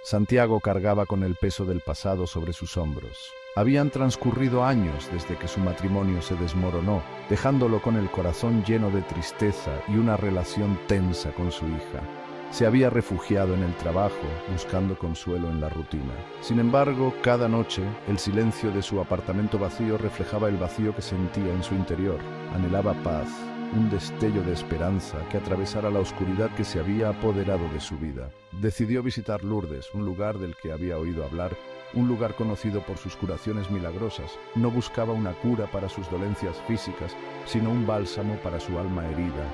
Santiago cargaba con el peso del pasado sobre sus hombros. Habían transcurrido años desde que su matrimonio se desmoronó, dejándolo con el corazón lleno de tristeza y una relación tensa con su hija. Se había refugiado en el trabajo, buscando consuelo en la rutina. Sin embargo, cada noche, el silencio de su apartamento vacío reflejaba el vacío que sentía en su interior. Anhelaba paz, un destello de esperanza que atravesara la oscuridad que se había apoderado de su vida. Decidió visitar Lourdes, un lugar del que había oído hablar, un lugar conocido por sus curaciones milagrosas. No buscaba una cura para sus dolencias físicas, sino un bálsamo para su alma herida.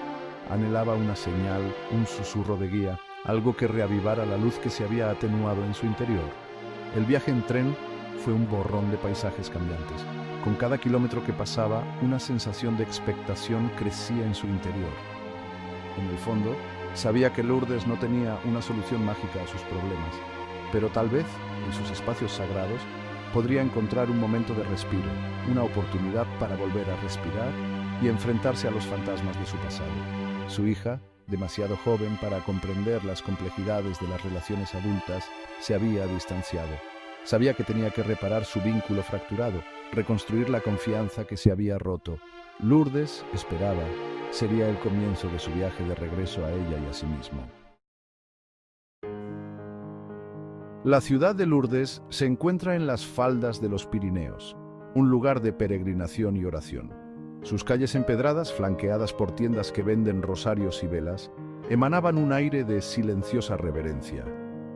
Anhelaba una señal, un susurro de guía, algo que reavivara la luz que se había atenuado en su interior. El viaje en tren fue un borrón de paisajes cambiantes. Con cada kilómetro que pasaba, una sensación de expectación crecía en su interior. En el fondo, sabía que Lourdes no tenía una solución mágica a sus problemas, pero tal vez, en sus espacios sagrados, podría encontrar un momento de respiro, una oportunidad para volver a respirar y enfrentarse a los fantasmas de su pasado. Su hija, demasiado joven para comprender las complejidades de las relaciones adultas, se había distanciado. Sabía que tenía que reparar su vínculo fracturado, reconstruir la confianza que se había roto. Lourdes esperaba, sería el comienzo de su viaje de regreso a ella y a sí mismo. La ciudad de Lourdes se encuentra en las faldas de los Pirineos, un lugar de peregrinación y oración. Sus calles empedradas, flanqueadas por tiendas que venden rosarios y velas, emanaban un aire de silenciosa reverencia.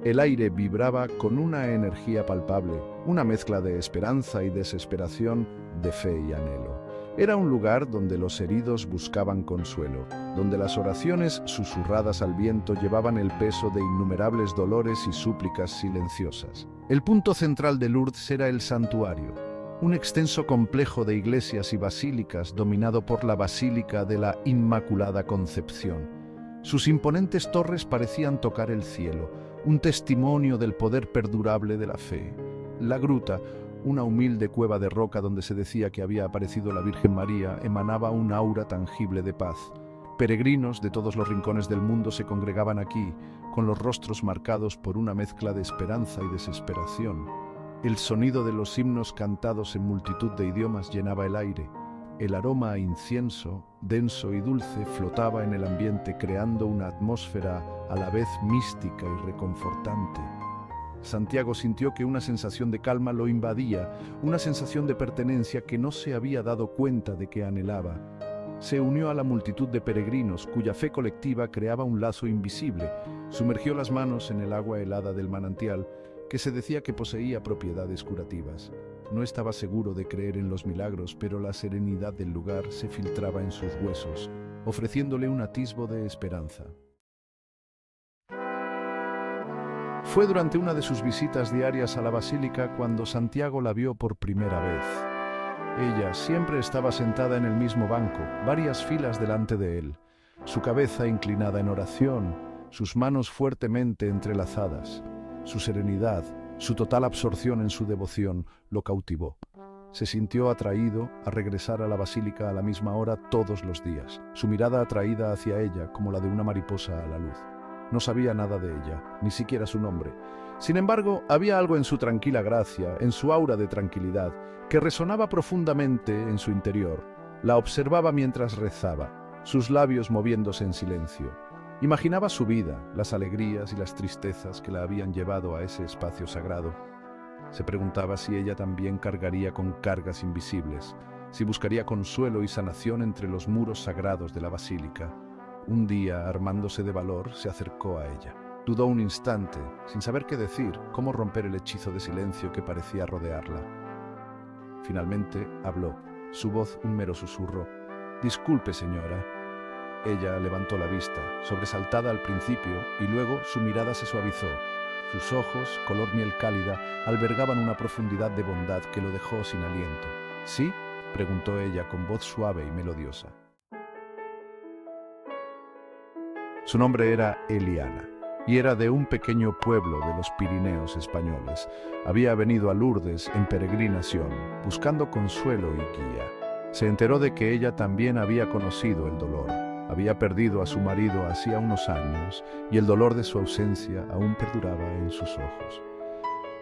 El aire vibraba con una energía palpable, una mezcla de esperanza y desesperación, de fe y anhelo. Era un lugar donde los heridos buscaban consuelo, donde las oraciones susurradas al viento llevaban el peso de innumerables dolores y súplicas silenciosas. El punto central de Lourdes era el santuario, un extenso complejo de iglesias y basílicas dominado por la Basílica de la Inmaculada Concepción. Sus imponentes torres parecían tocar el cielo, un testimonio del poder perdurable de la fe. La gruta, una humilde cueva de roca donde se decía que había aparecido la Virgen María, emanaba un aura tangible de paz. Peregrinos de todos los rincones del mundo se congregaban aquí, con los rostros marcados por una mezcla de esperanza y desesperación. El sonido de los himnos cantados en multitud de idiomas llenaba el aire. El aroma a incienso, denso y dulce, flotaba en el ambiente, creando una atmósfera a la vez mística y reconfortante. Santiago sintió que una sensación de calma lo invadía, una sensación de pertenencia que no se había dado cuenta de que anhelaba. Se unió a la multitud de peregrinos, cuya fe colectiva creaba un lazo invisible. Sumergió las manos en el agua helada del manantial, que se decía que poseía propiedades curativas. No estaba seguro de creer en los milagros, pero la serenidad del lugar se filtraba en sus huesos, ofreciéndole un atisbo de esperanza. Fue durante una de sus visitas diarias a la basílica cuando Santiago la vio por primera vez. Ella siempre estaba sentada en el mismo banco, varias filas delante de él, su cabeza inclinada en oración, sus manos fuertemente entrelazadas. Su serenidad, su total absorción en su devoción, lo cautivó. Se sintió atraído a regresar a la basílica a la misma hora todos los días, su mirada atraída hacia ella como la de una mariposa a la luz. No sabía nada de ella, ni siquiera su nombre. Sin embargo, había algo en su tranquila gracia, en su aura de tranquilidad, que resonaba profundamente en su interior. La observaba mientras rezaba, sus labios moviéndose en silencio. Imaginaba su vida, las alegrías y las tristezas que la habían llevado a ese espacio sagrado. Se preguntaba si ella también cargaría con cargas invisibles, si buscaría consuelo y sanación entre los muros sagrados de la basílica. Un día, armándose de valor, se acercó a ella. Dudó un instante, sin saber qué decir, cómo romper el hechizo de silencio que parecía rodearla. Finalmente habló, su voz un mero susurro. «Disculpe, señora». Ella levantó la vista, sobresaltada al principio, y luego su mirada se suavizó. Sus ojos, color miel cálida, albergaban una profundidad de bondad que lo dejó sin aliento. «¿Sí?», preguntó ella con voz suave y melodiosa. Su nombre era Eliana, y era de un pequeño pueblo de los Pirineos españoles. Había venido a Lourdes en peregrinación, buscando consuelo y guía. Se enteró de que ella también había conocido el dolor. Había perdido a su marido hacía unos años y el dolor de su ausencia aún perduraba en sus ojos.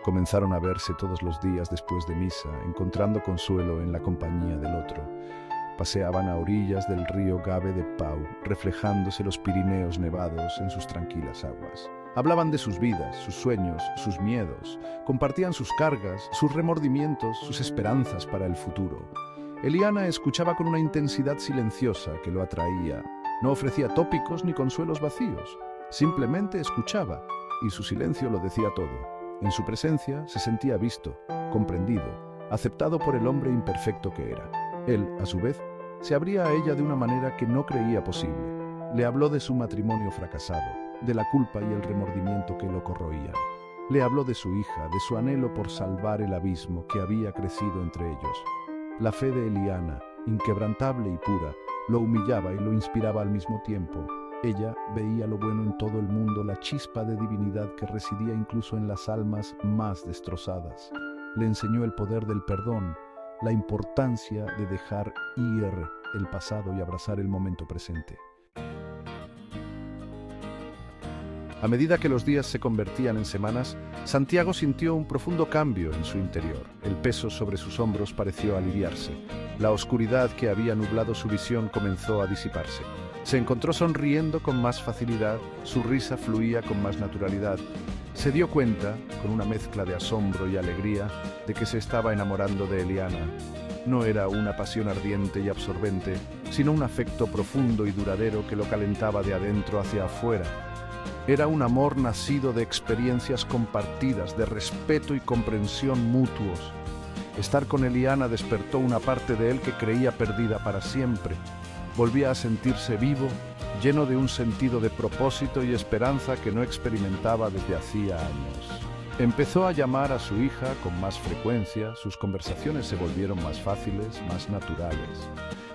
Comenzaron a verse todos los días después de misa, encontrando consuelo en la compañía del otro. Paseaban a orillas del río Gave de Pau, reflejándose los Pirineos nevados en sus tranquilas aguas. Hablaban de sus vidas, sus sueños, sus miedos, compartían sus cargas, sus remordimientos, sus esperanzas para el futuro. Eliana escuchaba con una intensidad silenciosa que lo atraía. No ofrecía tópicos ni consuelos vacíos, simplemente escuchaba, y su silencio lo decía todo. En su presencia se sentía visto, comprendido, aceptado por el hombre imperfecto que era. Él, a su vez, se abría a ella de una manera que no creía posible. Le habló de su matrimonio fracasado, de la culpa y el remordimiento que lo corroían. Le habló de su hija, de su anhelo por salvar el abismo que había crecido entre ellos. La fe de Eliana, inquebrantable y pura, lo humillaba y lo inspiraba al mismo tiempo. Ella veía lo bueno en todo el mundo, la chispa de divinidad que residía incluso en las almas más destrozadas. Le enseñó el poder del perdón, la importancia de dejar ir el pasado y abrazar el momento presente. A medida que los días se convertían en semanas, Santiago sintió un profundo cambio en su interior. El peso sobre sus hombros pareció aliviarse. La oscuridad que había nublado su visión comenzó a disiparse. Se encontró sonriendo con más facilidad, su risa fluía con más naturalidad. Se dio cuenta, con una mezcla de asombro y alegría, de que se estaba enamorando de Eliana. No era una pasión ardiente y absorbente, sino un afecto profundo y duradero que lo calentaba de adentro hacia afuera. Era un amor nacido de experiencias compartidas, de respeto y comprensión mutuos. Estar con Eliana despertó una parte de él que creía perdida para siempre. Volvía a sentirse vivo, lleno de un sentido de propósito y esperanza que no experimentaba desde hacía años. Empezó a llamar a su hija con más frecuencia, sus conversaciones se volvieron más fáciles, más naturales.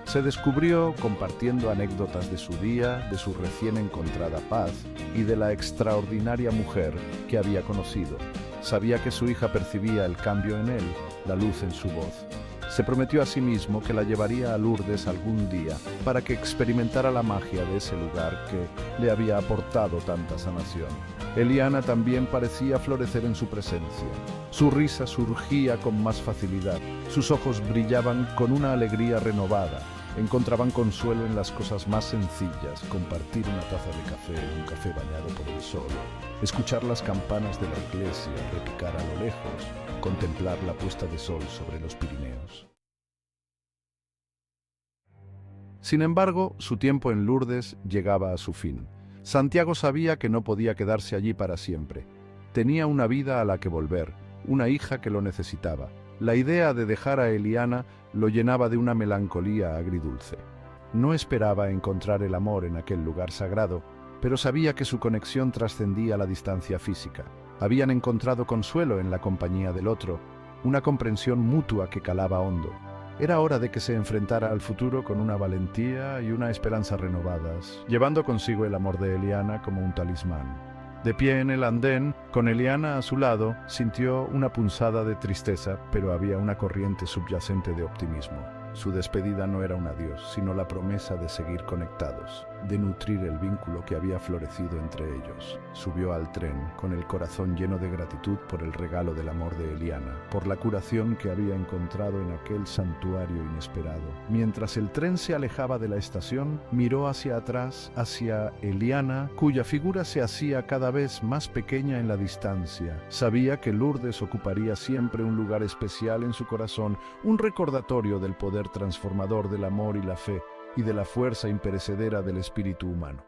Se descubrió compartiendo anécdotas de su día, de su recién encontrada paz y de la extraordinaria mujer que había conocido. Sabía que su hija percibía el cambio en él, la luz en su voz. Se prometió a sí mismo que la llevaría a Lourdes algún día para que experimentara la magia de ese lugar que le había aportado tanta sanación. Eliana también parecía florecer en su presencia. Su risa surgía con más facilidad, sus ojos brillaban con una alegría renovada. Encontraban consuelo en las cosas más sencillas, compartir una taza de café, un café bañado por el sol, escuchar las campanas de la iglesia repicar a lo lejos, contemplar la puesta de sol sobre los Pirineos. Sin embargo, su tiempo en Lourdes llegaba a su fin. Santiago sabía que no podía quedarse allí para siempre. Tenía una vida a la que volver, una hija que lo necesitaba. La idea de dejar a Eliana lo llenaba de una melancolía agridulce. No esperaba encontrar el amor en aquel lugar sagrado, pero sabía que su conexión trascendía la distancia física. Habían encontrado consuelo en la compañía del otro, una comprensión mutua que calaba hondo. Era hora de que se enfrentara al futuro con una valentía y una esperanza renovadas, llevando consigo el amor de Eliana como un talismán. De pie en el andén, con Eliana a su lado, sintió una punzada de tristeza, pero había una corriente subyacente de optimismo. Su despedida no era un adiós, sino la promesa de seguir conectados, de nutrir el vínculo que había florecido entre ellos. Subió al tren, con el corazón lleno de gratitud por el regalo del amor de Eliana, por la curación que había encontrado en aquel santuario inesperado. Mientras el tren se alejaba de la estación, miró hacia atrás, hacia Eliana, cuya figura se hacía cada vez más pequeña en la distancia. Sabía que Lourdes ocuparía siempre un lugar especial en su corazón, un recordatorio del poder transformador del amor y la fe, y de la fuerza imperecedera del espíritu humano.